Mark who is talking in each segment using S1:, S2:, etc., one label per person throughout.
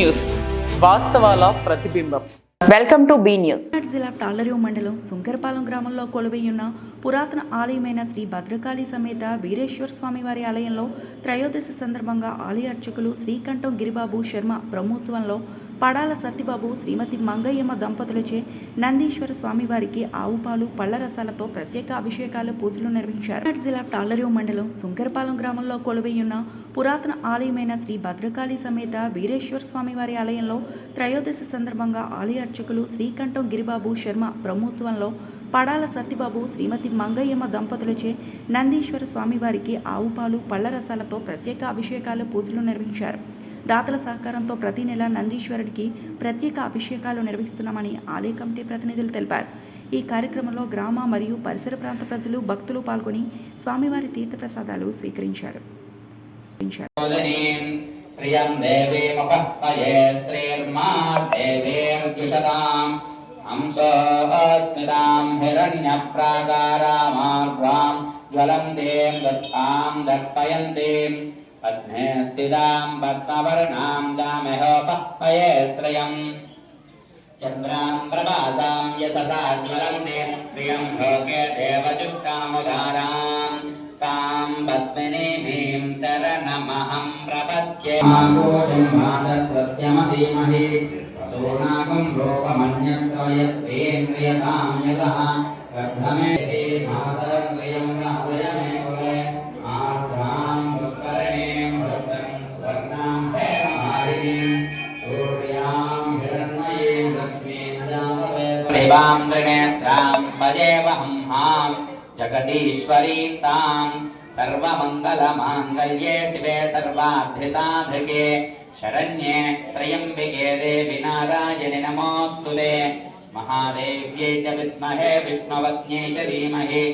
S1: News, వాస్తవాల ప్రతిబింబం.
S2: Welcome to be news.
S3: జిల్లా తాళ్లరేవు మండలం సుంకరపాలెం గ్రామంలో కొలువైయున్న పురాతన ఆలయమైన శ్రీ భద్రకాళి సమేత వీరేశ్వర స్వామి వారి ఆలయంలో త్రయోదశి సందర్భంగా ఆలయ అర్చకులు శ్రీకంఠం గిరిబాబు శర్మ బ్రహ్మోత్సవంలో పడాల సత్యబాబు శ్రీమతి మంగయ్యమ్మ దంపతులచే నందీశ్వర స్వామి వారికి ఆవు పాలు పళ్ల రసాలతో ప్రత్యేక అభిషేకాలు పూజలు నిర్వహించారు. జిల్లా తాళ్లరేవు మండలం సుంకరపాలెం గ్రామంలో కొలువైయున్న పురాతన ఆలయమైన శ్రీ భద్రకాళి సమేత వీరేశ్వర స్వామి వారి ఆలయంలో త్రయోదశి సందర్భంగా ఆలయ అర్చకులు శ్రీకంఠం గిరిబాబు శర్మ బ్రహ్మోత్సవంలో పడాల సత్యబాబు శ్రీమతి మంగయ్యమ్మ దంపతులచే నందీశ్వర స్వామి వారికి ఆవు పాలు పళ్ల రసాలతో ప్రత్యేక అభిషేకాలు పూజలు నిర్వహించారు. దాతల సహకారంతో ప్రతి నెల నందీశ్వరుడికి ప్రత్యేక అభిషేకాలు నిర్వహిస్తున్నామని ఆలయ కమిటీ ప్రతినిధులు తెలిపారు. ఈ కార్యక్రమంలో గ్రామ మరియు పరిసర ప్రాంత ప్రజలు భక్తులు పాల్గొని స్వామివారి తీర్థప్రసాదాలు స్వీకరించారు.
S4: अग्ने स्थितां पद्मवर्णां दामहोपये श्रियं चन्द्रां प्रभासां यशसा ज्वलन्ते प्रियं लोके देवजुष्टामुदारां तां पद्मिनीं शरणमहं प्रपद्ये मातसत्यमधीमहि वसूनागं लोकमन्यत्रयत्वेन्द्रियतां यतः वर्धमे मातर्प्रियं राधयमे कुले जगदीश्वरी तां सर्वमङ्गलमाङ्गल्ये शिवे सर्वार्थसाधके शरण्ये त्र्यम्बिके देवि नारायणि नमोऽस्तुते महादेव्यै च विद्महे विष्णुपत्न्यै च धीमहि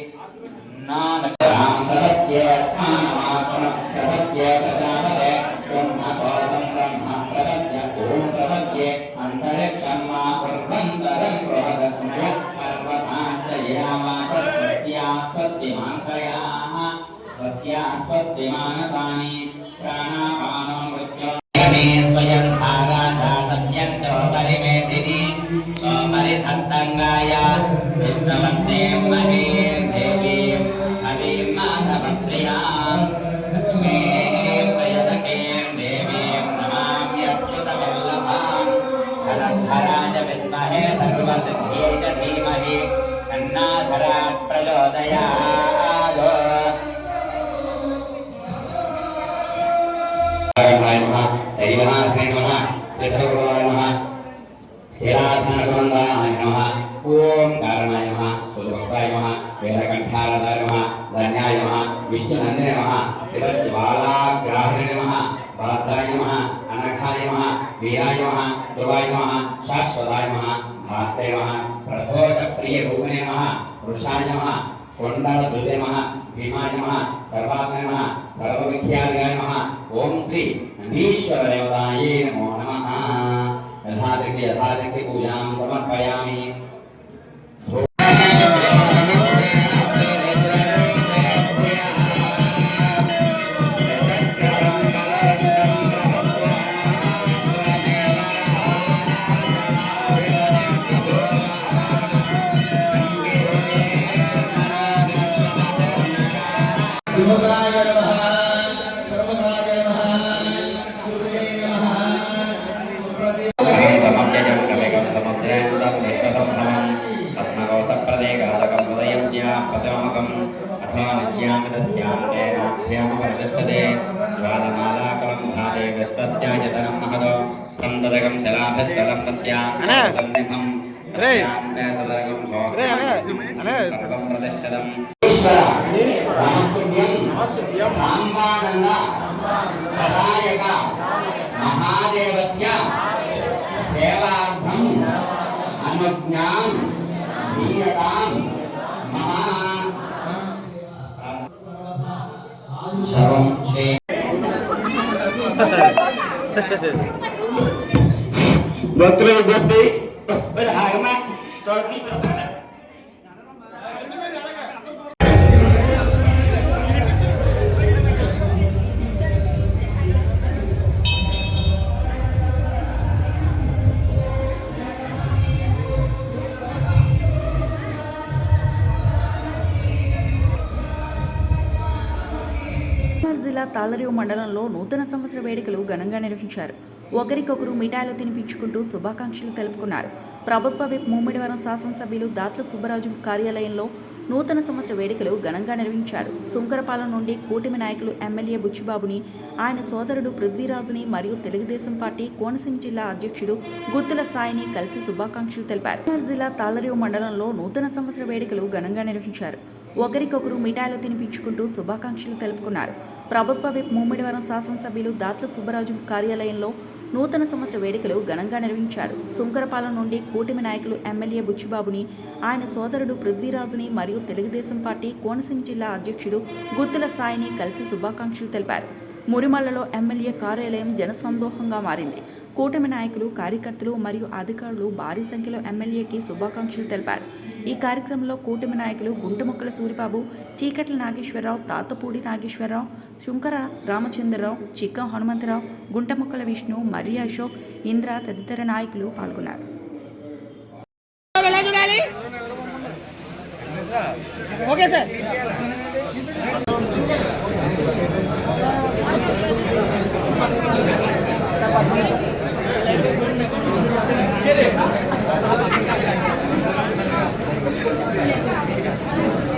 S4: मानसानि प्राणापानो मृत्यो स्वयं धाराधा सम्यक्तो परिमेदिनी स्वपरिधत्तङ्गाय विष्णवन्ते महीं देवीं हवीं माधवप्रियां लक्ष्मीं प्रयसकीं देवीं नमाम्यच्युतवल्लभां धनधराय विद्महे सर्वसिद्ध्यै च धीमहि तन्नाधरात् प्रचोदयात् शैवनाथाय नमः सिद्धगुरुवाय नमः शिराधनसुनन्दाय नमः ओम कारणाय नमः कुलभक्ताय नमः वेदकण्ठारदाय नमः धन्याय नमः विष्णुनन्दने नमः शिवज्वालाग्राहिणे नमः भाद्राय नमः अनघाय नमः वीराय नमः ध्रुवाय नमः शाश्वताय नमः भात्रे नमः प्रदोषप्रियरूपिणे नमः पुरुषाय नमः कोण्डालदुर्गे नमः भीमाय नमः सर्वात्मने नमः सर्वविख्याताय नमः ओम श्री ईश्वर देवताये नमो नमः। यथाशक्ति पूजां समर्पयामि। महादेवस्य सेवार्थं अनुज्ञां दीयतां महा शर्वं श्री भक्तों भक्ति हारमा तोड़की
S3: తాళ్లరేవు మండలంలో నూతన సంవత్సర వేడుకలు ఘనంగా నిర్వహించారు. ఒకరికొకరు మిఠాయిలు తినిపించుకుంటూ శుభాకాంక్షలు తెలుపుకున్నారు. ప్రభుత్వ విప్ ముమ్మిడివరం శాసనసభ్యులు దాట్ల సుబ్బరాజు కార్యాలయంలో నూతన సంవత్సర వేడుకలు ఘనంగా నిర్వహించారు. సుంకరపాలెం నుండి కూటమి నాయకులు ఎమ్మెల్యే బుచ్చిబాబుని, ఆయన సోదరుడు పృథ్వీరాజుని మరియు తెలుగుదేశం పార్టీ కోనసీమ జిల్లా అధ్యక్షుడు గుత్తుల సాయిని కలిసి శుభాకాంక్షలు తెలిపారు. జిల్లా తాళ్లరేవు మండలంలో నూతన సంవత్సర వేడుకలు ఘనంగా నిర్వహించారు. ఒకరికొకరు మిఠాయిలు తినిపించుకుంటూ శుభాకాంక్షలు తెలుపుకున్నారు. ప్రభుత్వ విప్ ముమ్మిడివరం శాసనసభ్యులు దాట్ల సుబ్బరాజు కార్యాలయంలో నూతన సంవత్సర వేడుకలు ఘనంగా నిర్వహించారు. సుంకరపాలెం నుండి కూటమి నాయకులు ఎమ్మెల్యే బుచ్చిబాబుని, ఆయన సోదరుడు పృథ్వీరాజుని మరియు తెలుగుదేశం పార్టీ కోనసీమ జిల్లా అధ్యక్షుడు గుత్తుల సాయిని కలిసి శుభాకాంక్షలు తెలిపారు. మురిమల్లలో ఎమ్మెల్యే కార్యాలయం జనసందోహంగా మారింది. కూటమి నాయకులు, కార్యకర్తలు మరియు అధికారులు భారీ సంఖ్యలో ఎమ్మెల్యేకి శుభాకాంక్షలు తెలిపారు. ఈ కార్యక్రమంలో కూటమి నాయకులు గుంటముక్కల సూరిబాబు, చీకట్ల నాగేశ్వరరావు, తాతపూడి నాగేశ్వరరావు, శుంకర రామచంద్రరావు, చిక్కం హనుమంతరావు, గుంటముక్కల విష్ణు, మర్రి అశోక్, ఇంద్ర తదితర నాయకులు పాల్గొన్నారు.
S2: Okay sir.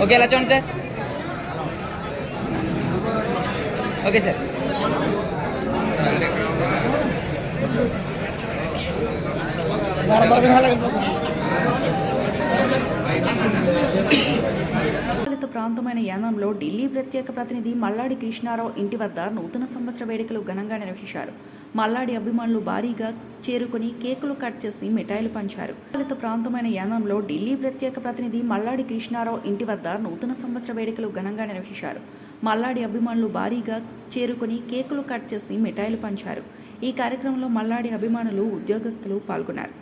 S2: ఓకే ఎలా చూడండి సార్. Okay sir.
S3: ప్రాంతమైన యానంలో ఢిల్లీ ప్రత్యేక ప్రతినిధి మల్లాడి కృష్ణారావు ఇంటి వద్ద నూతన సంవత్సర వేడుకలు ఘనంగా నిర్వహించారు. మల్లాడి అభిమానులు భారీగా చేరుకుని కేకులు కట్ చేసి మిఠాయిలు పంచారు. ప్రాంతమైన యానంలో ఢిల్లీ ప్రత్యేక ప్రతినిధి మల్లాడి కృష్ణారావు ఇంటి వద్ద నూతన సంవత్సర వేడుకలు ఘనంగా నిర్వహించారు. మల్లాడి అభిమానులు భారీగా చేరుకుని కేకులు కట్ చేసి మిఠాయిలు పంచారు. ఈ కార్యక్రమంలో మల్లాడి అభిమానులు, ఉద్యోగస్తులు పాల్గొన్నారు.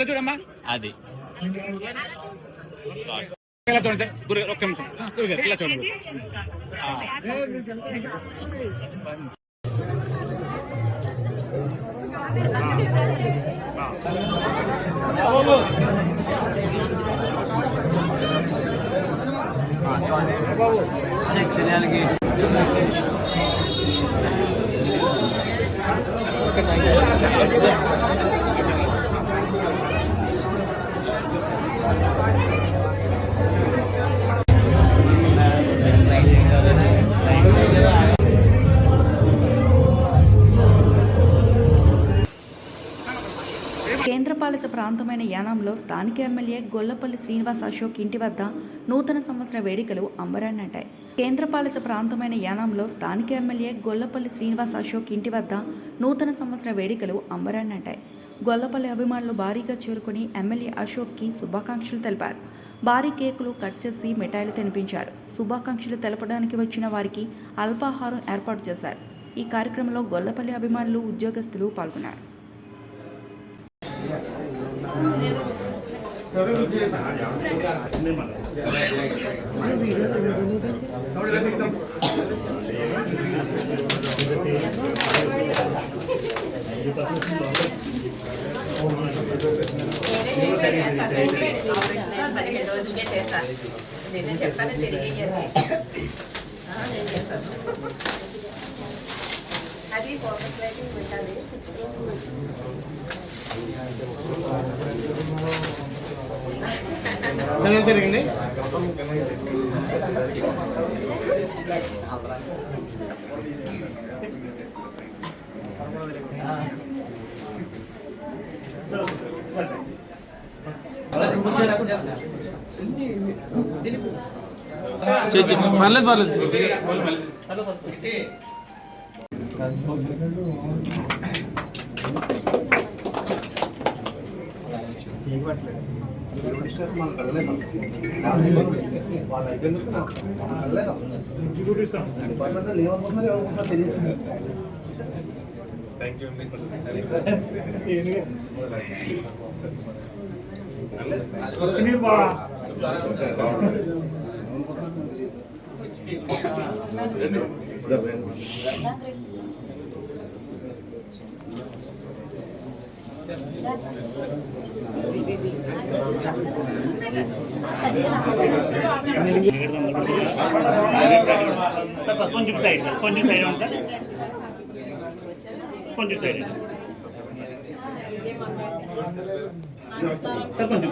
S5: చూడమ్మా అది ఇలా చూడండి ఒక్క నిమిషం ఇలా చూడండి చెయ్యాలి
S3: కేంద్రపాలిత ప్రాంతమైన యానాంలో స్థానిక ఎమ్మెల్యే గొల్లపల్లి శ్రీనివాస్ అశోక్ ఇంటి వద్ద నూతన సంవత్సర వేడుకలు అంబరాన్నంటాయి. కేంద్రపాలిత ప్రాంతమైన యానాంలో స్థానిక ఎమ్మెల్యే గొల్లపల్లి శ్రీనివాస్ అశోక్ ఇంటి వద్ద నూతన సంవత్సర వేడుకలు అంబరాన్నంటాయి. గొల్లపల్లి అభిమానులు భారీగా చేరుకుని ఎమ్మెల్యే అశోక్కి శుభాకాంక్షలు తెలిపారు. భారీ కేకులు కట్ చేసి మిఠాయిలు తినిపించారు. శుభాకాంక్షలు తెలపడానికి వచ్చిన వారికి అల్పాహారం ఏర్పాటు చేశారు. ఈ కార్యక్రమంలో గొల్లపల్లి అభిమానులు, ఉద్యోగస్తులు పాల్గొన్నారు.
S6: చెప్పాను తిరిగి అది ఫోకస్ లైటింగ్ పెట్టాలి.
S2: జరిగింది
S5: పర్లేదు పర్లేదు
S7: సార్ కొంచెం సైడ్ సార్ కొంచెం సైడ్ ఉంది సార్ కొంచెం సైడ్ సార్ కొంచెం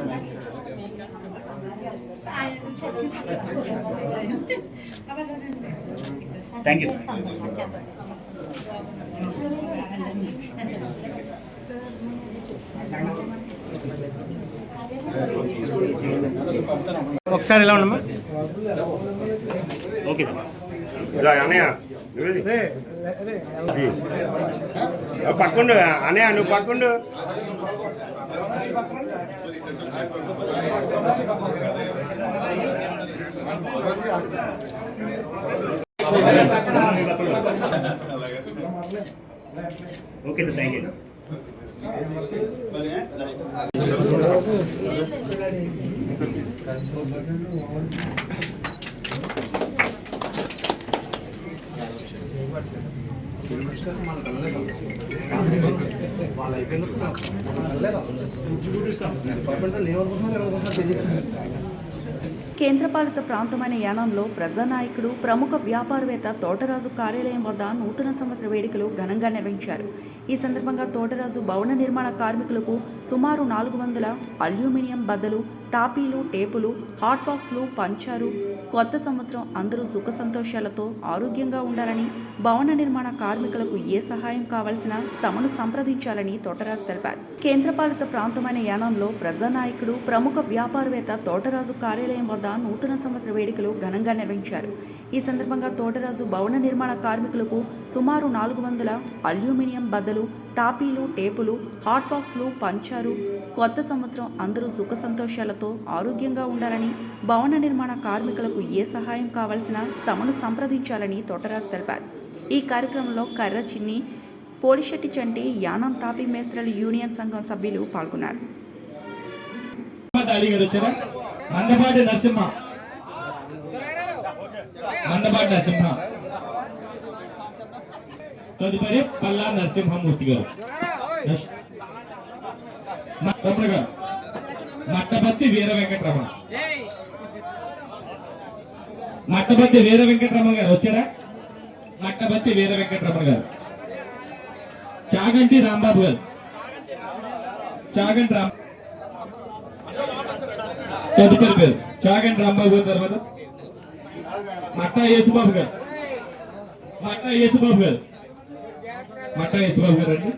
S7: థ్యాంక్ యూ సార్
S8: ఒకసారి ఎలా ఉండమ్మా
S7: ఓకే సార్
S8: పక్కుండు అన్నయ్య నువ్వు పక్కుండు
S7: ఓకే సార్ థ్యాంక్ యూ
S3: కేంద్రపాలిత ప్రాంతమైన యానాంలో ప్రజానాయకుడు ప్రముఖ వ్యాపారవేత్త తోటరాజు కార్యాలయం వద్ద నూతన సంవత్సర వేడుకలు ఘనంగా నిర్వహించారు. ఈ సందర్భంగా తోటరాజు భవన నిర్మాణ కార్మికులకు సుమారు 400 అల్యూమినియం బద్దలు, టాపీలు, టేపులు, హాట్ బాక్స్లు పంచారు. కొత్త సంవత్సరం అందరూ సుఖ సంతోషాలతో ఆరోగ్యంగా ఉండాలని, భవన నిర్మాణ కార్మికులకు ఏ సహాయం కావాల్సినా తమను సంప్రదించాలని తోటరాజు తెలిపారు. కేంద్రపాలిత ప్రాంతమైన యానాంలో ప్రజానాయకుడు ప్రముఖ వ్యాపారవేత్త తోటరాజు కార్యాలయం వద్ద నూతన సంవత్సర వేడుకలు ఘనంగా నిర్వహించారు. ఈ సందర్భంగా తోటరాజు భవన నిర్మాణ కార్మికులకు సుమారు 400 అల్యూమినియం బద్దలు, టాపీలు, టేపులు, హాట్ బాక్స్లు పంచారు. కొత్త సంవత్సరం అందరూ సుఖ సంతోషాలతో ఆరోగ్యంగా ఉండాలని, భవన నిర్మాణ కార్మికులకు ఏ సహాయం కావాల్సినా తమను సంప్రదించాలని తోటరాజు తెలిపారు. ఈ కార్యక్రమంలో కర్ర చిన్ని, పోలిశెట్టి చంటి, యానాం తాపీ మేస్త్రుల యూనియన్ సంఘం సభ్యులు పాల్గొన్నారు.
S9: మందపాటి నరసింహ, తదుపరి పల్లా నరసింహమూర్తి గారు, మట్టపత్తి వీర వెంకటరమణ, మట్టపత్తి వీర వెంకటరమణ గారు వచ్చారా? మట్టపత్తి వీర వెంకటరమణ గారు, చాగంటి రాంబాబు గారు, చాగంటి రామ్, తదుపరి పేరు చాగంటి రాంబాబు గారు, తర్వాత మట్టా యేసుబాబు గారు, మట్టా యేసుబాబు గారు, మట్టా యేసుబాబు గారు అండి.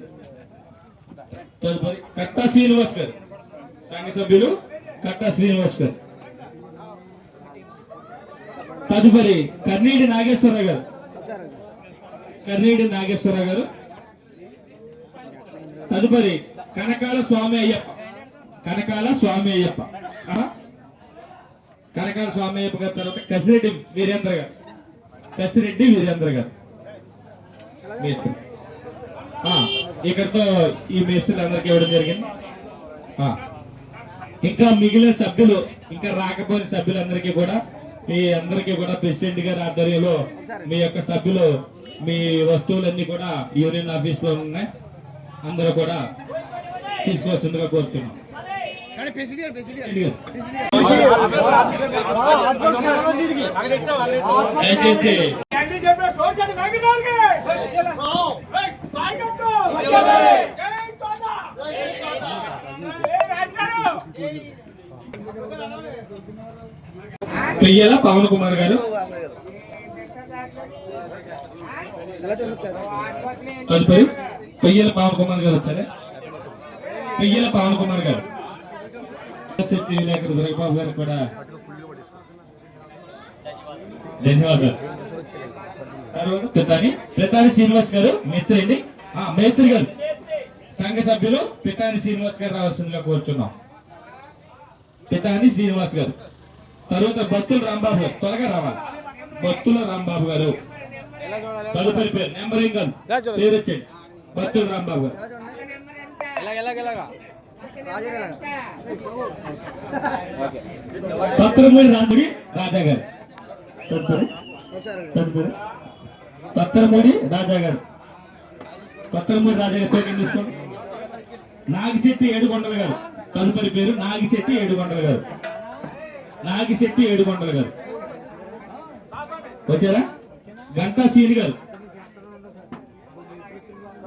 S9: తదుపరి కట్టా శ్రీనివాస్ గారు, సంఘ సభ్యులు కట్టా శ్రీనివాస్ గారు. తదుపరి కర్నీడి నాగేశ్వరరావు గారు, కర్నీడి నాగేశ్వరరావు గారు. తదుపరి కనకాల స్వామి అయ్యప్ప, కనకాల స్వామి అయ్యప్ప, కనకాల స్వామి అయ్యప్ప గారు. తర్వాత కసిరెడ్డి వీరేంద్ర గారు, కసిరెడ్డి వీరేంద్ర గారు మేస్త్రి. ఇక్కడతో ఈ మేస్త్రులు అందరికి ఇవ్వడం జరిగింది. ఇంకా మిగిలిన సభ్యులు, ఇంకా రాకపోయిన సభ్యులందరికీ కూడా, మీ అందరికీ కూడా ప్రెసిడెంట్ గారి ఆధ్వర్యంలో మీ యొక్క సభ్యులు మీ వస్తువులన్నీ కూడా యూనియన్ ఆఫీస్ లో ఉన్నాయి, అందరూ కూడా తీసుకోవాల్సిందిగా కోరుతున్నాం. దయచేసి పెయ్యల పవన్ కుమార్ గారు, తదుపరి పెయ్యల పవన్ కుమార్ గారు వచ్చారా? పెయ్యల పవన్ కుమార్ గారు, శక్తి వినాయకుడు దుర్గబాబు గారు కూడా ధన్యవాదాలు. పితాని శ్రీనివాస్ గారు మేస్త్రి అండి, మేస్త్రి గారు సంఘ సభ్యులు పితాని శ్రీనివాస్ గారు రావాల్సిందిగా కోరుచున్నాం. పితాని శ్రీనివాస్ గారు. తర్వాత బత్తుల రాంబాబు గారు, త్వరగా రావాలి. బత్తుల రాంబాబు గారు. తదుపరి పేరు నెంబరింగ్ పేరు వచ్చేది బత్తుల రాంబాబు గారు. పత్రమూడి రాముడి రాజా గారు, పత్రమూడి రాజా గారు, పత్రమూడి రాజా గారు తీసుకోండి. నాగిశెట్టి ఏడుకొండల గారు. తదుపరి పేరు నాగిశెట్టి ఏడుకొండల గారు. నాగిశెట్టి ఏడుకొండల గారు వచ్చారా? గంటా శ్రీని గారు.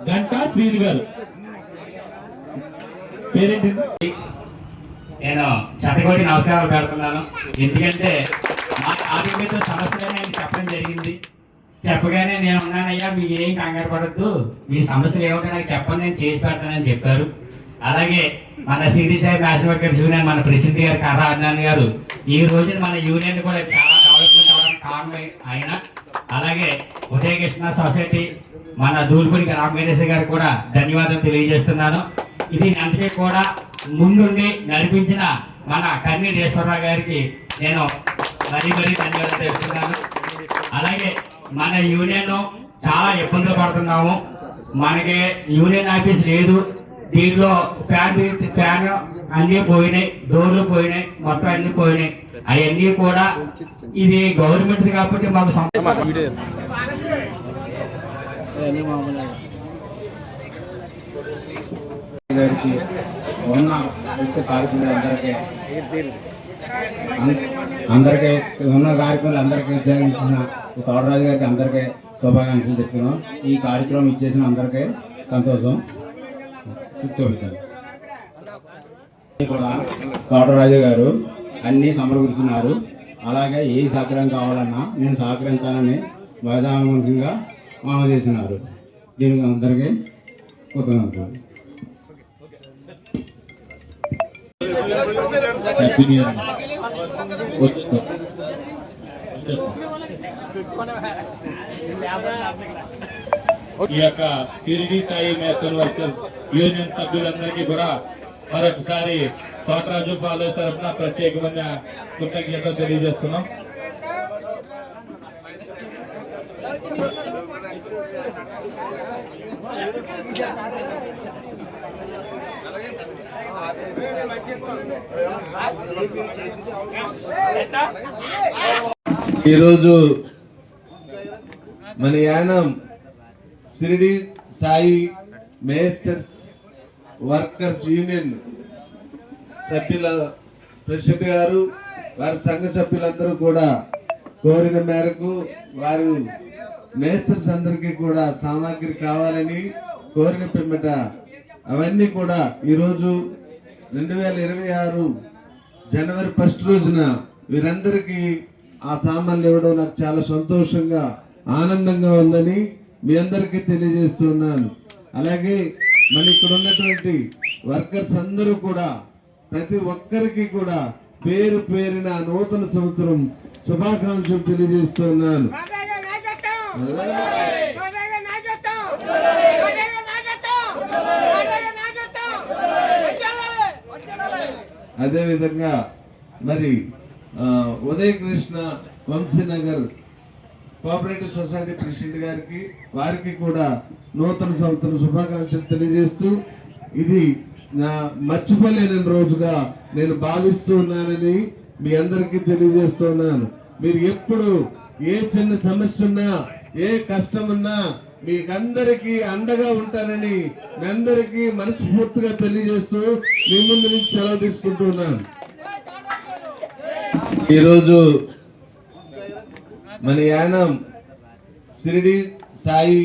S9: గంటా శ్రీని గారు పేరేంటి?
S4: నేను శతకోటి నమస్కారాలు పెడుతున్నాను. ఎందుకంటే మా ఆరోగ్యంతో సమస్యలు నేను చెప్పడం జరిగింది. చెప్పగానే నేను ఉన్నానయ్యా, మీకు ఏం కంగారు పడద్దు, మీ సమస్యలు ఏమిటో నాకు చెప్పండి, నేను చేసి పెడతానని చెప్పారు. అలాగే మన city Sai maths workers union మన ప్రెసిడెంట్ గారు కర్రా అద్నాన్ గారు ఈ రోజున మన యూనియన్ కూడా చాలా డెవలప్మెంట్ అవ్వడానికి కారణం ఆయన. అలాగే ఉదయకృష్ణ సొసైటీ మన దూల్పూడి రామగణేశ్ గారు కూడా ధన్యవాదాలు తెలియజేస్తున్నాను. ఇది అంతకే కూడా ముందుండి నడిపించిన మన కన్నీరేశ్వరరావు గారికి నేను మరీ ధన్యవాదాలు తెలుపుతున్నాను. అలాగే మన యూనియన్ చాలా ఇబ్బందులు పడుతున్నాము. మనకి యూనియన్ ఆఫీస్ లేదు. దీనిలో ఫ్యాన్ అన్నీ పోయినాయి, డోర్లు పోయినాయి, మొత్తం అన్ని పోయినాయి. అవన్నీ కూడా ఇది గవర్నమెంట్ కాబట్టి మాకు
S10: గారికి ఉన్న కార్యక్రమాలందరికీ ఉన్న కార్యక్రమాలందరికీ ఉద్యోగించిన తోటరాజు గారికి అందరికీ శుభాకాంక్షలు చెప్తున్నాం. ఈ కార్యక్రమం ఇచ్చేసిన అందరికీ సంతోషం. కూడా తోటరాజు గారు అన్నీ సమకూరుస్తున్నారు. అలాగే ఏ సహకారం కావాలన్నా నేను సహకరించాలని వైదాముఖంగా మామ చేసినారు. దీనికి అందరికీ కృతజ్ఞతలు.
S9: ఈ యొక్క Shirdi Sai maths workers union సభ్యులందరికీ కూడా మరొకసారి తోటరాజు పాలు తరఫున ప్రత్యేకమైన కృతజ్ఞతలు తెలియజేస్తున్నాం.
S8: ఈరోజు మన యానం షిరిడి సాయి మేస్టర్స్ వర్కర్స్ యూనియన్ సభ్యుల ప్రెసిడెంట్ గారు వారి సంఘ సభ్యులందరూ కూడా కోరిన మేరకు వారు మేస్టర్స్ అందరికీ కూడా సామాగ్రి కావాలని కోరిన పిమ్మట అవన్నీ కూడా ఈరోజు 2026 జనవరి 1 రోజున వీరందరికీ ఆ సామాన్లు ఇవ్వడం నాకు చాలా సంతోషంగా ఆనందంగా ఉందని మీ అందరికీ తెలియజేస్తున్నాను. అలాగే మన ఇక్కడ ఉన్నటువంటి వర్కర్స్ అందరూ కూడా ప్రతి ఒక్కరికి కూడా పేరు పేరిన నూతన సంవత్సరం శుభాకాంక్షలు తెలియజేస్తున్నాను. అదేవిధంగా మరి ఉదయకృష్ణ వంశీనగర్ కోఆపరేటివ్ సొసైటీ ప్రెసిడెంట్ గారికి వారికి కూడా నూతన సంవత్సరం శుభాకాంక్షలు తెలియజేస్తూ ఇది నా మర్చిపోలేని రోజుగా నేను భావిస్తున్నానని మీ అందరికీ తెలియజేస్తున్నాను. మీరు ఎప్పుడు ఏ చిన్న సమస్య ఉన్నా ఏ కష్టం ఉన్నా మీకందరికీ అండగా ఉంటానని మీ అందరికీ మనస్ఫూర్తిగా తెలియజేస్తూ మీ ముందు నుంచి సెలవు తీసుకుంటున్నాను. ఈరోజు మన యానం షిరిడి సాయి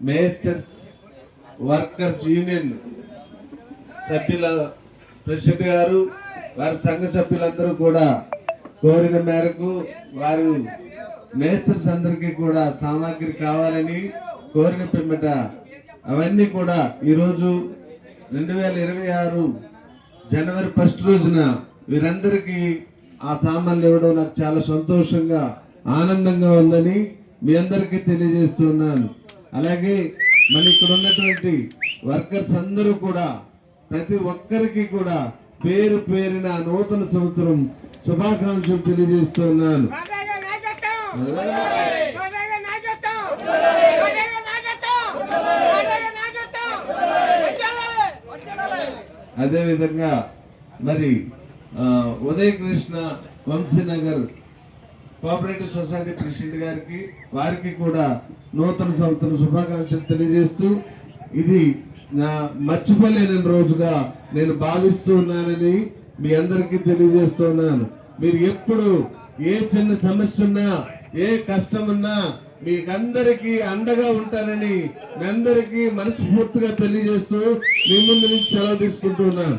S8: మేస్టర్స్ వర్కర్స్ యూనియన్ సభ్యుల ప్రెసిడెంట్ గారు వారి సంఘ సభ్యులందరూ కూడా కోరిన మేరకు వారు మేస్టర్స్ అందరికీ కూడా సామాగ్రి కావాలని కోరిన పిమ్మట అవన్నీ కూడా ఈరోజు 2026 జనవరి 1 రోజున వీరందరికీ ఆ సామాన్లు ఇవ్వడం నాకు చాలా సంతోషంగా ఆనందంగా ఉందని మీ అందరికీ తెలియజేస్తున్నాను. అలాగే మన ఇక్కడ ఉన్నటువంటి వర్కర్స్ అందరూ కూడా ప్రతి ఒక్కరికి కూడా పేరు పేరిన నూతన సంవత్సరం శుభాకాంక్షలు తెలియజేస్తున్నాను. అదేవిధంగా మరి ఉదయకృష్ణ వంశీనగర్ కోఆపరేటివ్ సొసైటీ ప్రెసిడెంట్ గారికి వారికి కూడా నూతన సంవత్సరం శుభాకాంక్షలు తెలియజేస్తూ ఇది నా మర్చిపోలేని రోజుగా నేను భావిస్తున్నానని మీ అందరికీ తెలియజేస్తున్నాను. మీరు ఎప్పుడు ఏ చిన్న సమస్య ఉన్నా, ఏ కష్టం ఉన్నా మీకందరికీ అండగా ఉంటానని మీ అందరికీ మనస్ఫూర్తిగా తెలియజేస్తూ మీ ముందు నుంచి సెలవు తీసుకుంటున్నాను.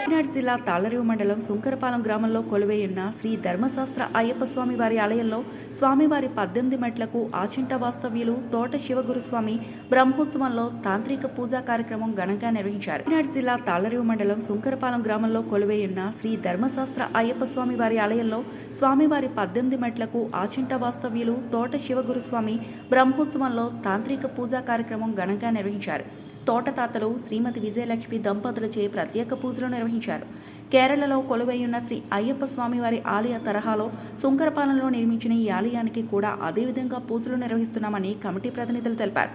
S3: కాకినాడ జిల్లా తాళ్లరేవు మండలం సుంకరపాలెం గ్రామంలో కొలువైయున్న శ్రీ ధర్మశాస్త్ర అయ్యప్ప స్వామి వారి ఆలయంలో స్వామివారి 18 మెట్లకు ఆచింట వాస్తవ్యులు తోట శివగురుస్వామి బ్రహ్మోత్సవంలో తాంత్రిక పూజా కార్యక్రమం ఘనంగా నిర్వహించారు. కాకినాడ జిల్లా తాళ్లరేవు మండలం సుంకరపాలెం గ్రామంలో కొలువైయున్న శ్రీ ధర్మశాస్త్ర అయ్యప్ప స్వామి వారి ఆలయంలో స్వామివారి 18 మెట్లకు ఆచింట వాస్తవ్యులు తోట శివగురుస్వామి బ్రహ్మోత్సవంలో తాంత్రిక పూజా కార్యక్రమం ఘనంగా నిర్వహించారు. తోటతాతలు శ్రీమతి విజయలక్ష్మి దంపతులచే ప్రత్యేక పూజలు నిర్వహించారు. కేరళలో కొలువైయున్న శ్రీ అయ్యప్ప స్వామివారి ఆలయ తరహాలో సుంకరపాలెంలో నిర్మించిన ఈ ఆలయానికి కూడా అదేవిధంగా పూజలు నిర్వహిస్తున్నామని కమిటీ ప్రతినిధులు తెలిపారు.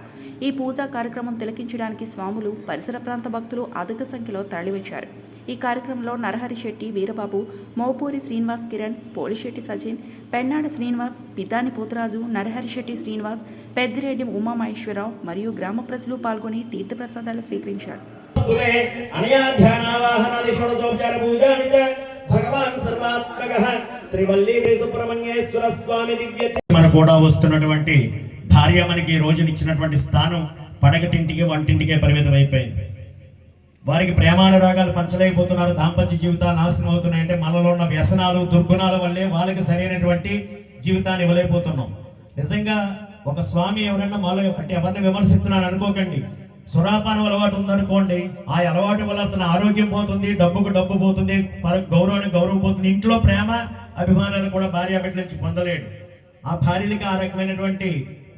S3: ఈ పూజా కార్యక్రమం తిలకించడానికి స్వాములు, పరిసర ప్రాంత భక్తులు అధిక సంఖ్యలో తరలివచ్చారు. ఈ కార్యక్రమంలో నరహరి శెట్టి వీరబాబు, మౌపూరి శ్రీనివాస్ కిరణ్, పోలిశెట్టి సచిన్, పెన్నాడ శ్రీనివాస్, పితాని పోతరాజు, నరహరి శెట్టి శ్రీనివాస్, పెద్దిరెడ్డి ఉమామహేశ్వరరావు మరియు గ్రామ ప్రజలు పాల్గొని తీర్థప్రసాదాలు స్వీకరించారు.
S7: మన కూడా వస్తున్నటువంటి భార్య మనకి రోజునిచ్చినటువంటి స్థానం పడకటింటికి వంటింటికే పరిమితం అయిపోయింది. వారికి ప్రేమానురాగాలు పంచలేకపోతున్నారు. దాంపత్య జీవితాలు నాశనం అవుతున్నాయంటే మనలో ఉన్న వ్యసనాలు, దుర్గుణాల వల్లే వాళ్ళకి సరైనటువంటి జీవితాన్ని ఇవ్వలేకపోతున్నాం. నిజంగా ఒక స్వామి ఎవరైనా మాలో అంటే ఎవరిని విమర్శిస్తున్నాను అనుకోకండి. సురాపానం అలవాటు ఉందనుకోండి, ఆ అలవాటు వల్ల అతని ఆరోగ్యం పోతుంది, డబ్బుకు డబ్బు పోతుంది, గౌరవానికి గౌరవం పోతుంది. ఇంట్లో ప్రేమ అభిమానాలు కూడా భార్య బిడ్డ నుంచి పొందలేడు. ఆ భార్యలకి ఆ రకమైనటువంటి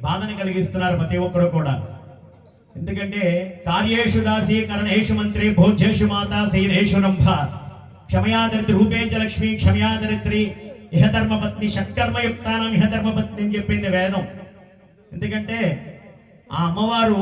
S7: బాధను కలిగిస్తున్నారు ప్రతి ఒక్కరు కూడా. ఎందుకంటే కార్యేషు దాసి కరణేషు మంత్రి భోజ్యేషు మాత శైలేషు రంభ క్షమయాదరిత్రి రూపేచ లక్ష్మి క్షమయాదరిత్రి ఇహధర్మపత్ని షట్కర్మయుక్తానం ఇహధర్మపత్ని అని చెప్పింది వేదం. ఎందుకంటే ఆ అమ్మవారు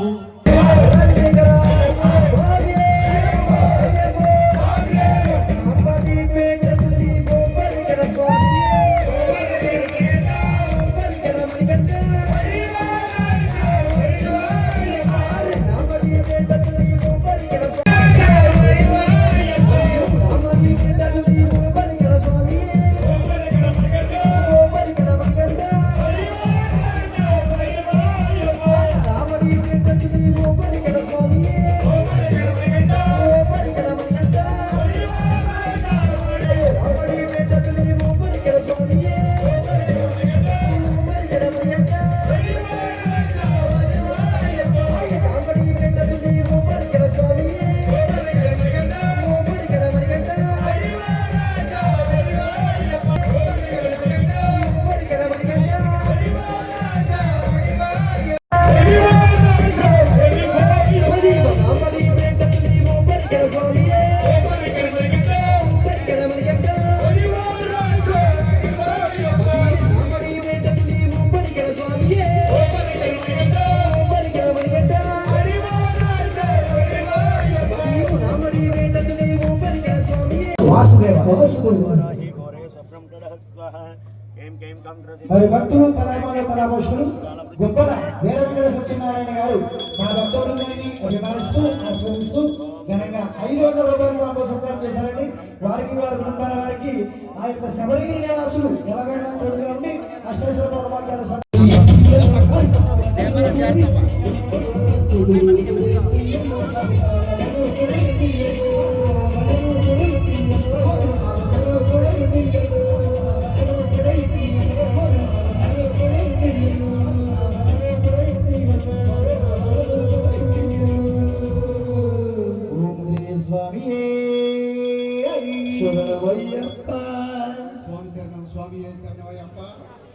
S11: మరి భక్తులు కళామాల కళాభూషులు గొప్పల వీరవెంకట సత్యనారాయణ గారు మా భక్తులందరినీ అభిమానిస్తూ ఆస్వాదిస్తూ ఘనంగా 500 రూపాయలు అభోసత్వం చేశారండి. వారికి వారి కుటుంబాల వారికి ఆ యొక్క శబరిగిరి నివాసులు ఎలాగైనా తోడుగా ఉండి అష్టేశ్వర పరమాత్మ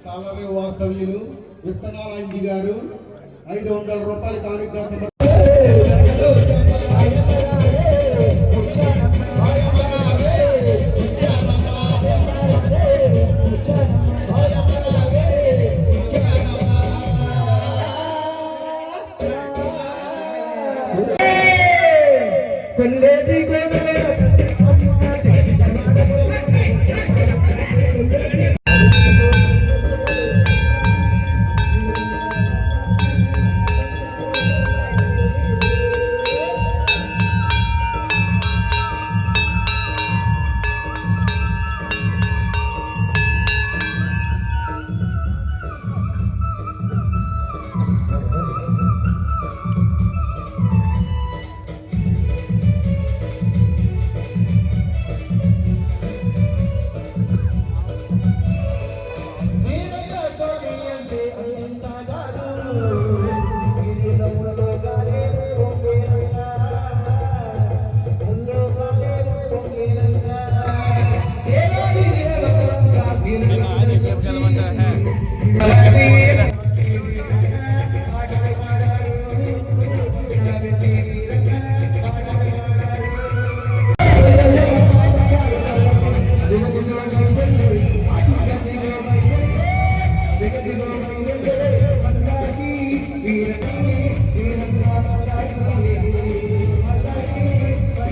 S11: తాళరేవు వాస్తవ్యులు విత్తనాల ఇంజి గారు 500 రూపాయలు కానుక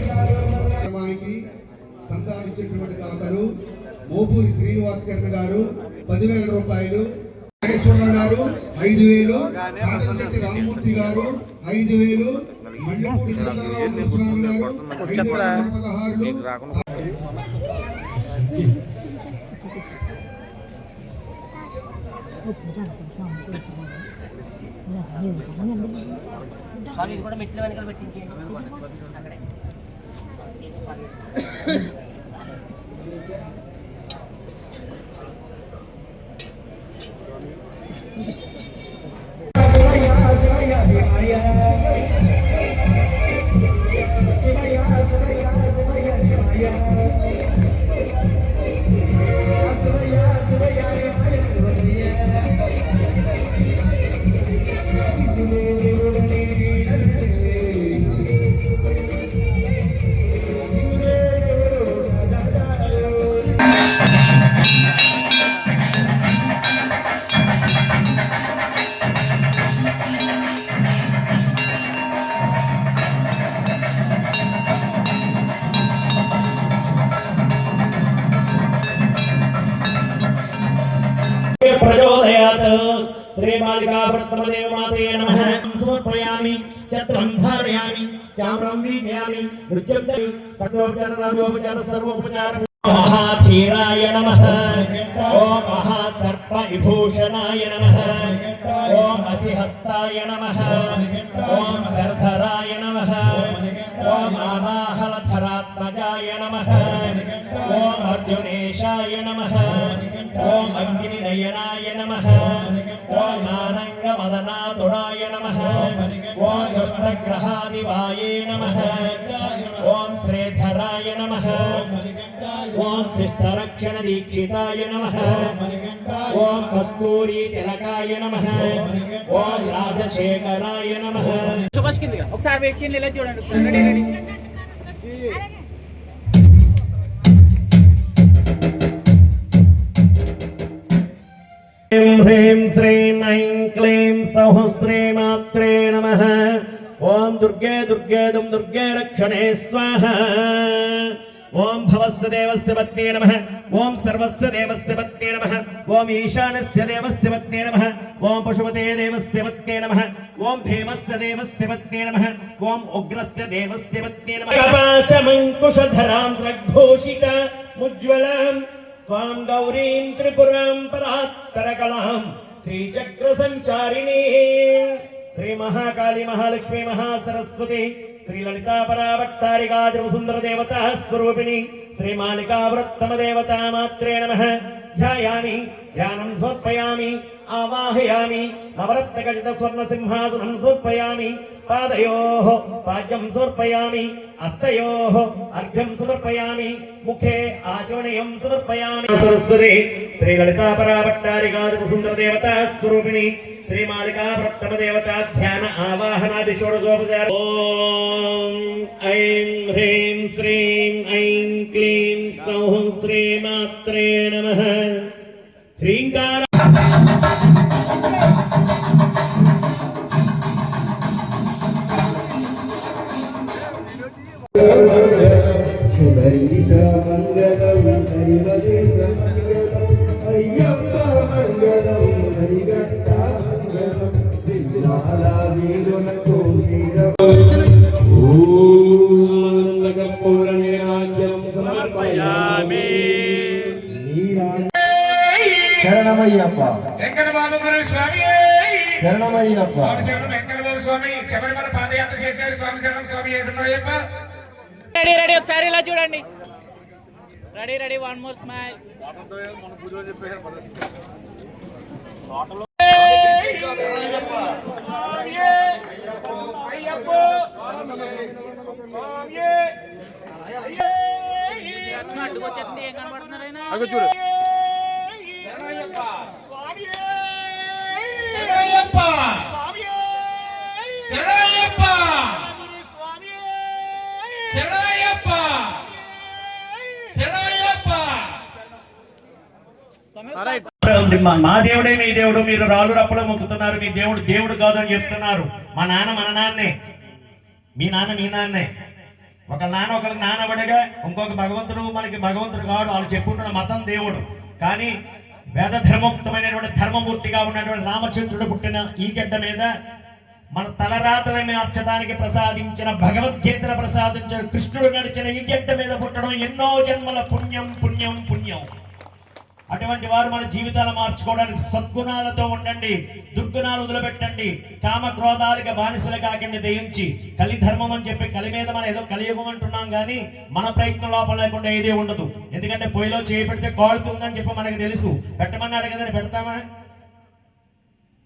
S11: కార్యక్రమానికి సంతానించినటువంటి దాతలు మోపూరి శ్రీనివాస్ గారు 10,000 రూపాయలు, నాగేశ్వరరావు గారు 5,000, కాటంచెట్టి రామమూర్తి గారు 5,000, మల్లెపూడి చంద్రరావు గురుస్వామి గారు 5,116.
S2: స్వామి కూడా మెట్ల వెనకాల పెట్టించేయండి అక్కడే.
S7: ప్రచోదయాత్ శ్రీమాలికావృత్తమదేవ మాతే నమః సమర్పయామి చత్రం ధారయామి చామ్రం వీజయామి నృత్యం సర్వోపచార రాజోపచార సర్వోపచార మహాధీరాయ నమః ఓం మహాసర్ప విభూషణాయ నమః ఓం అసిహస్తాయ నమః ఓం సర్ధరాయ నమః ఓం ఆవాహలధరాత్మజాయ నమః ఓం అర్జునేశాయ నమః ఓం అగ్నినయనాయ నమః ఓం ఆనంగమదనాతుడాయ నమః ఓం దుష్టగ్రహాదివాయే నమః ఓం శ్రీధరాయ నమః ఓం శిష్టరక్షణ దీక్షితాయ నమః ఓం కస్తూరి తిలకాయ నమః ఓం రాజశేఖరాయ నమః.
S2: సుభాష్ కిందగా ఒకసారి వెయిట్ చేయండి, ఇలా చూడండి. Ready ready.
S7: హ్రీం శ్రీం ఐం క్లీం సౌః శ్రీమాత్రే నమః. ఓం దుర్గే దుర్గే దుం దుర్గే రక్షణే స్వాహ. ఓం భవస్య దేవస్య పత్నే నమః. ఓం సర్వస్య దేవస్య పత్నే నమః. ఓం ఈశానస్య దేవస్య పత్నే నమః. ఓం పశుపతే దేవస్య పత్నే నమః. ఓం భీమస్య దేవస్య పత్నే నమః. ఓం ఉగ్రస్య దేవస్య పత్నే నమః. కపాశమంకుశధరాం రగ్భూషిత ముజ్వలాం త్వాం గౌరీం త్రిపురాం పరాత్తరకళాం శ్రీచక్ర సంచారిణీ శ్రీ మహాకాళీ మహాలక్ష్మీ మహాసరస్వతి శ్రీ లలితా పరాభట్టారికా త్రిపుసుందర దేవతా స్వరూపిణి శ్రీ మాలికా వృత్తమ దేవతా మాత్రే నమః. ధ్యాయామి ధ్యానం సమర్పయామి ఆవాహయామి నవరత్నఖచిత స్వర్ణ సింహాసనం సమర్పయామి. పాదయోః పాద్యం సమర్పయామి. హస్తయోః అర్ఘ్యం సమర్పయామి. ముఖే ఆచమనీయం సమర్పయామి. సరస్వతి శ్రీ లలితా పరాభట్టారికా త్రిపుసుందర దేవతా స్వరూపిణి శ్రీ మాలికా వృత్తమ దేవతా ధ్యాన ఆవాహనాది షోడశోపచార. ఓం ఐం హ్రీం శ్రీం ఐం క్లీం సౌః శ్రీమాత్రే నమః. హ్రీంకార
S11: శరణమయ్యప్ప
S9: వెంకటబాబు గురు స్వామి
S11: శరణమయ్యప్ప
S9: వెంకటబాబు స్వామి శబరిమల పాదయాత్ర చేశారు. స్వామి శరణం స్వామి చేస్తున్నారయ్యప్ప.
S2: Ready ready. ఒకసారి ఇలా చూడండి. Ready ready. One more smile. అడ్డుకొచ్చేస్తుంది. ఏం కనబడుతున్నారైనా
S5: చూడు.
S2: స్వామి
S7: మా దేవుడే మీ దేవుడు, మీరు రాళ్ళు రప్పలో మొక్కుతున్నారు, మీ దేవుడు దేవుడు కాదు అని చెప్తున్నారు. మా నాన్న మన నాన్నే, మీ నాన్న మీ నాన్నే. ఒక నాన్న ఒకరికి నాన్నబడిగా, ఇంకొక భగవంతుడు మనకి భగవంతుడు కాదు. వాళ్ళు చెప్పుకుంటున్న మతం దేవుడు. కానీ వేద ధర్మోక్తమైనటువంటి ధర్మమూర్తిగా ఉన్నటువంటి రామచంద్రుడు పుట్టిన ఈ గడ్డ మీద మన తలరాతలను మార్చడానికి ప్రసాదించిన, భగవద్గీతను ప్రసాదించిన కృష్ణుడు నడిచిన ఈ గడ్డ మీద పుట్టడం ఎన్నో జన్మల పుణ్యం పుణ్యం పుణ్యం. అటువంటి వారు మన జీవితాలు మార్చుకోవడానికి సద్గుణాలతో ఉండండి, దుర్గుణాలు వదిలిపెట్టండి, కామ క్రోధాలుగా బానిసలు కాకండి, దయించి కలి ధర్మం అని చెప్పి కలి మీద మనం ఏదో కలియుగం అంటున్నాం, కానీ మన ప్రయత్నం లోపల లేకుండా ఏదే ఉండదు. ఎందుకంటే పొయ్యిలో చేయి పెడితే కాలుతుందని చెప్పి మనకు తెలుసు, పెట్టమన్నాడు కదని పెడతామా?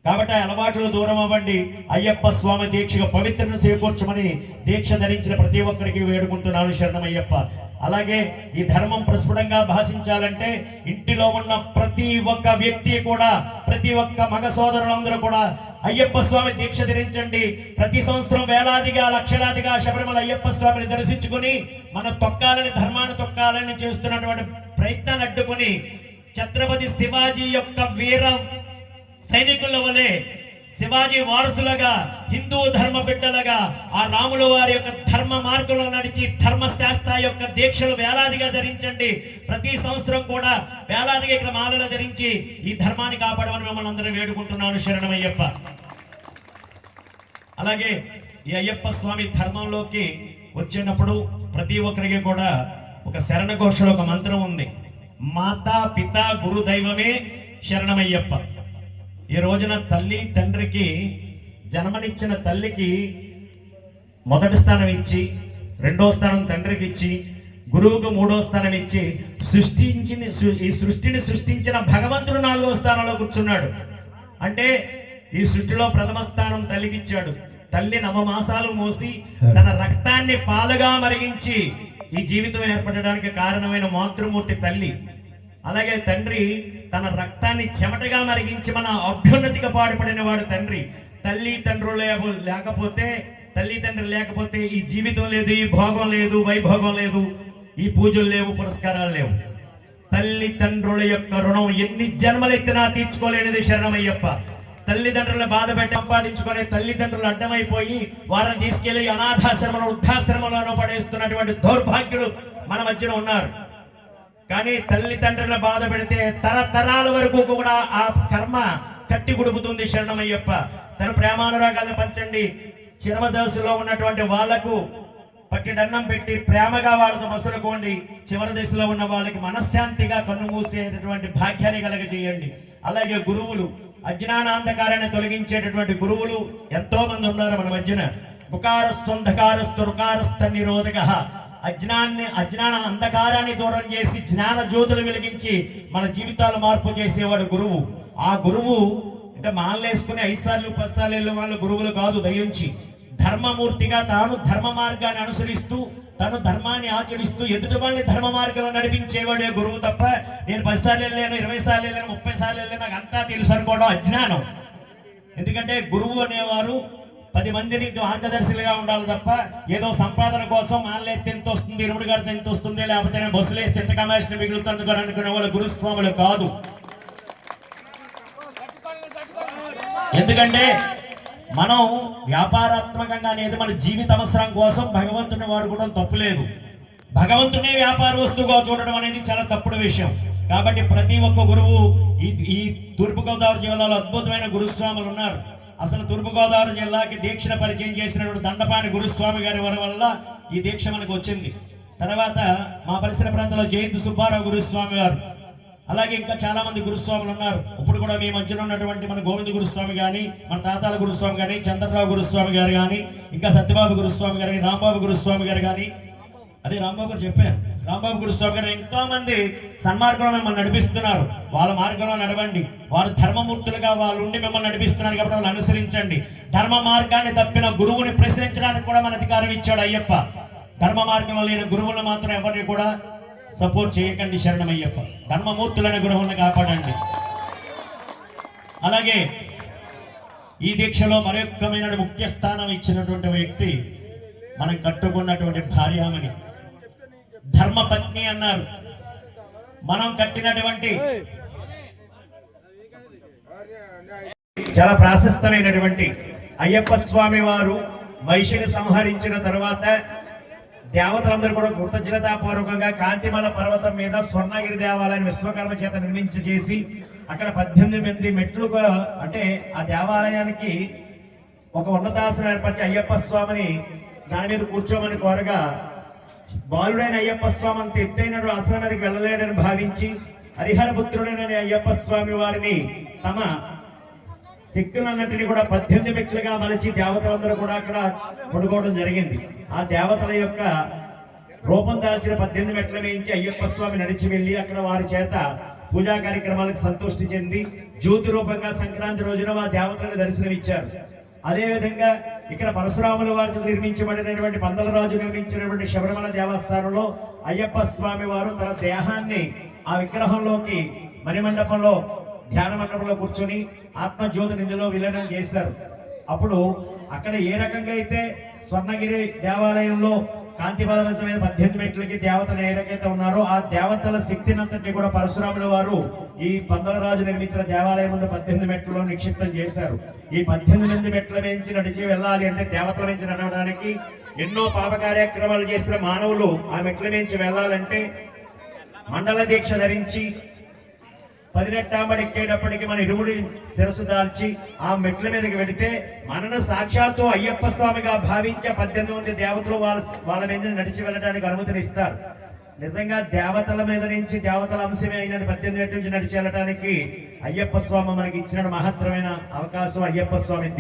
S7: కాబట్టి అలవాట్లు దూరం అవ్వండి. అయ్యప్ప స్వామి దీక్షగా పవిత్రను చేకూర్చమని దీక్ష ధరించిన ప్రతి ఒక్కరికి వేడుకుంటున్నాను. శరణమయ్యప్ప. అలాగే ఈ ధర్మం ప్రస్ఫుటంగా భాషించాలంటే ఇంటిలో ఉన్న ప్రతి ఒక్క వ్యక్తి కూడా, ప్రతి ఒక్క మగ సోదరులందరూ కూడా అయ్యప్ప స్వామి దీక్ష ధరించండి. ప్రతి సంవత్సరం వేలాదిగా లక్షలాదిగా శబరిమల అయ్యప్ప స్వామిని దర్శించుకుని మన తొక్కాలని, ధర్మాన్ని తొక్కాలని చేస్తున్నటువంటి ప్రయత్నాన్ని అడ్డుకుని ఛత్రపతి శివాజీ యొక్క వీర సైనికుల వలె శివాజీ వారసులుగా, హిందూ ధర్మ బిడ్డలుగా ఆ రాముల వారి యొక్క ధర్మ మార్గంలో నడిచి ధర్మశాస్త్ర యొక్క దీక్షలు వేలాదిగా ధరించండి. ప్రతి సంవత్సరం కూడా వేలాదిగా ఇక్కడ మాలలు ధరించి ఈ ధర్మాన్ని కాపాడమని మిమ్మల్ని అందరూ వేడుకుంటున్నాను. శరణమయ్యప్ప. అలాగే ఈ అయ్యప్ప స్వామి ధర్మంలోకి వచ్చినప్పుడు ప్రతి ఒక్కరికి కూడా ఒక శరణ ఘోషలో ఒక మంత్రం ఉంది. మాతా పిత గురు దైవమే శరణమయ్యప్ప. ఈ రోజున తల్లి తండ్రికి, జన్మనిచ్చిన తల్లికి మొదటి స్థానం ఇచ్చి, రెండో స్థానం తండ్రికి ఇచ్చి, గురువుకు మూడో స్థానం ఇచ్చి, ఈ సృష్టిని సృష్టించిన భగవంతుడు 4వ స్థానంలో కూర్చున్నాడు. అంటే ఈ సృష్టిలో ప్రథమ స్థానం తల్లికి ఇచ్చాడు. తల్లి 9 మాసాలు మోసి తన రక్తాన్ని పాలుగా మరిగించి ఈ జీవితం ఏర్పడడానికి కారణమైన మాతృమూర్తి తల్లి. అలాగే తండ్రి తన రక్తాన్ని చెమటగా మరిగించి మన అభ్యున్నతిగా పాటుపడిన వాడు తండ్రి. తల్లిదండ్రులు లేకపోతే ఈ జీవితం లేదు, ఈ భోగం లేదు, వైభోగం లేదు, ఈ పూజలు లేవు, పురస్కారాలు లేవు. తల్లిదండ్రుల యొక్క రుణం ఎన్ని జన్మలెత్తినా తీర్చుకోలేనిది శరణమయ్యప్ప. తల్లిదండ్రుల బాధ పెట్టి సంపాదించుకునే తల్లిదండ్రులు అడ్డమైపోయి వారిని తీసుకెళ్లి అనాథాశ్రమంలో, వృద్ధాశ్రమంలోనూ పడేస్తున్నటువంటి దౌర్భాగ్యులు మన మధ్యన ఉన్నారు. కానీ తల్లిదండ్రుల బాధ పెడితే తరతరాల వరకు కూడా ఆ కర్మ కట్టి గుడుపుతుంది. శరణమయ్యప్ప. తన ప్రేమానురాగాలను పంచండి. చిరమదశలో ఉన్నటువంటి వాళ్లకు పట్టిడన్నం పెట్టి ప్రేమగా వాళ్ళతో మసులుకోండి. చివరి దశలో ఉన్న వాళ్ళకి మనశ్శాంతిగా కన్ను మూసేటటువంటి భాగ్యాన్ని కలగజేయండి. అలాగే గురువులు, అజ్ఞానాంధకారాన్ని తొలగించేటటువంటి గురువులు ఎంతో మంది ఉన్నారు మన మధ్యన. ముకారస్వంధకారస్తు రుకారస్థ నిరోధక. అజ్ఞాన అంధకారాన్ని దూరం చేసి జ్ఞాన జ్యోతులు వెలిగించి మన జీవితాలు మార్పు చేసేవాడు గురువు. ఆ గురువు అంటే మాలేసుకుని 5 సార్లు 10 సార్లు వెళ్ళే వాళ్ళు గురువులు కాదు. దయించి ధర్మమూర్తిగా తాను ధర్మ మార్గాన్ని అనుసరిస్తూ, తను ధర్మాన్ని ఆచరిస్తూ ఎదుటి వాళ్ళని ధర్మ మార్గంలో నడిపించేవాడే గురువు తప్ప నేను 10 సార్లు వెళ్ళాను, 20 సార్లు వెళ్ళాను, 30 సార్లు వెళ్ళాను, నాకు అంతా తెలుసు అనుకోవడం అజ్ఞానం. ఎందుకంటే గురువు అనేవారు 10 మందిని మార్గదర్శులుగా ఉండాలి తప్ప ఏదో సంపాదన కోసం మాలేస్తే ఎంత వస్తుంది, ఇరుముడు కడితే ఎంత వస్తుంది, లేకపోతే నేను బస్సులు వేస్తే ఎంత కమిషన్ మిగులుతుంది అనుకునే వాళ్ళు గురుస్వాములు కాదు. ఎందుకంటే మనం వ్యాపారాత్మకంగా అనేది మన జీవిత అవసరం కోసం భగవంతుని వాడుకోవడం తప్పులేదు. భగవంతునే వ్యాపార వస్తువుగా చూడడం అనేది చాలా తప్పుడు విషయం. కాబట్టి ప్రతి ఒక్క గురువు ఈ తూర్పుగోదావరి జిల్లాలో అద్భుతమైన గురుస్వాములు ఉన్నారు. అసలు తూర్పుగోదావరి జిల్లాకి దీక్షను పరిచయం చేసినటువంటి దండపాని గురుస్వామి గారి వల్ల ఈ దీక్ష మనకు వచ్చింది. తర్వాత మా పరిసర ప్రాంతంలో జయంతి సుబ్బారావు గురుస్వామి గారు, అలాగే ఇంకా చాలా మంది గురుస్వాములు ఉన్నారు. ఇప్పుడు కూడా మీ మధ్యలో ఉన్నటువంటి మన గోవింద గురుస్వామి కానీ, మన తాతాల గురుస్వామి కానీ, చంద్రరావు గురుస్వామి గారు కానీ, ఇంకా సత్యబాబు గురుస్వామి గారు, రాంబాబు గురుస్వామి గారు కానీ, అదే రాంబాబు గారు చెప్పారు, రాంబాబు గురుస్వామి గారు ఎంతో మంది సన్మార్గంలో మిమ్మల్ని నడిపిస్తున్నారు. వాళ్ళ మార్గంలో నడవండి. వారు ధర్మమూర్తులుగా వాళ్ళు ఉండి మిమ్మల్ని నడిపిస్తున్నారు కాబట్టి వాళ్ళు అనుసరించండి. ధర్మ మార్గాన్ని తప్పిన గురువుని ప్రశ్నించడానికి కూడా మన అధికారం ఇచ్చాడు అయ్యప్ప. ధర్మ మార్గంలో లేని గురువులు మాత్రం ఎవరిని కూడా సపోర్ట్ చేయకండి. శరణమయ్యప్ప. ధర్మమూర్తులైన గురువులను కాపాడండి. అలాగే ఈ దీక్షలో మరొకమైన ముఖ్య స్థానం ఇచ్చినటువంటి వ్యక్తి మనం కట్టుకున్నటువంటి భార్యామణి, ధర్మపత్ని అన్నారు. మనం కట్టినటువంటి చాలా ప్రాశస్తమైనటువంటి అయ్యప్ప స్వామి వారు మహిషిని సంహరించిన తర్వాత దేవతలందరూ కూడా కృతజ్ఞతాపూర్వకంగా కాంతిమల పర్వతం మీద స్వర్ణగిరి దేవాలయాన్ని విశ్వకర్మ చేత నిర్మించి చేసి అక్కడ 18 మెట్లు, అంటే ఆ దేవాలయానికి ఒక ఉన్నతాసనం ఏర్పరిచి అయ్యప్ప స్వామిని దాని మీద కూర్చోమని కోరగా బాలుడైన అయ్యప్ప స్వామి అంత ఎత్తైన ఆసనం మీదకి వెళ్ళలేడని భావించి హరిహరపుత్రుడైన అయ్యప్ప స్వామి వారిని తమ శక్తులన్నింటినీ కూడా 18 మెట్లుగా మలిచి దేవతలందరూ కూడా అక్కడ పడుకోవడం జరిగింది. ఆ దేవతల యొక్క రూపం దాల్చిన 18 మెట్ల వేయించి అయ్యప్ప స్వామి నడిచి వెళ్ళి అక్కడ వారి చేత పూజా కార్యక్రమాలకు సంతృష్టి చెంది జ్యోతి రూపంగా సంక్రాంతి రోజున ఆ దేవతలకు దర్శనమిచ్చారు. అదేవిధంగా ఇక్కడ పరశురాముల వారి నిర్మించబడినటువంటి పందలరాజు నిర్మించినటువంటి శబరిమల దేవస్థానంలో అయ్యప్ప స్వామి వారు తన దేహాన్ని ఆ విగ్రహంలోకి మణిమండపంలో ధ్యాన మండపంలో కూర్చొని ఆత్మజ్యోతిని ఇందులో విలీనం చేశారు. అప్పుడు అక్కడ ఏ రకంగా అయితే స్వర్ణగిరి దేవాలయంలో కాంతి పదార్థం మీద 18 మెట్లకి దేవతలు ఏ రకైతే ఉన్నారో ఆ దేవతల శక్తినంతటినీ కూడా పరశురాముల వారు ఈ పందలరాజు నిర్మించిన దేవాలయం ముందు 18 మెట్లలో నిక్షిప్తం చేశారు. ఈ 18 మెట్ల వేయించి నడిచి వెళ్ళాలి అంటే దేవతల వేయించి నడవడానికి ఎన్నో పాప కార్యక్రమాలు చేసిన మానవులు ఆ మెట్ల వేయించి వెళ్ళాలంటే మండల దీక్ష ధరించి 18 ఎక్కేటప్పటికి మన ఇరుముడి శిరస్సు దాల్చి ఆ మెట్ల మీదకి వెళితే మనను సాక్షాత్తు అయ్యప్ప స్వామిగా భావించే 18 మంది దేవతలు వాళ్ళ మీద నడిచి వెళ్ళడానికి అనుమతిని ఇస్తారు. నిజంగా దేవతల మీద నుంచి దేవతల అంశమే అయిన 18 మెట్ల నుంచి నడిచి వెళ్ళడానికి అయ్యప్ప స్వామి మనకి ఇచ్చిన మహత్తరమైన అవకాశం. అయ్యప్ప స్వామి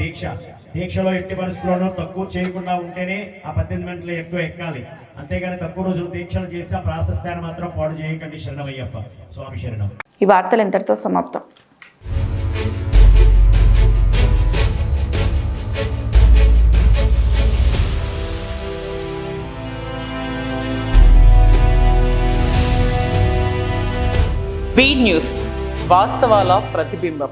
S7: దీక్షలో ఎట్టి పరిస్థితుల్లోనూ తక్కువ చేయకుండా ఉంటేనే ఆ 18 మెట్లు ఎక్కువ ఎక్కాలి. అంతేగాని తక్కువ రోజులు దీక్షలు చేసి ఆ ప్రాశస్త్యాన్ని మాత్రం పాడు చేయకండి. శరణం అయ్యప్ప స్వామి శరణం.
S3: ఈ వార్తలు ఇంతటితో సమాప్తం.
S1: బీ న్యూస్, వాస్తవాల ప్రతిబింబం.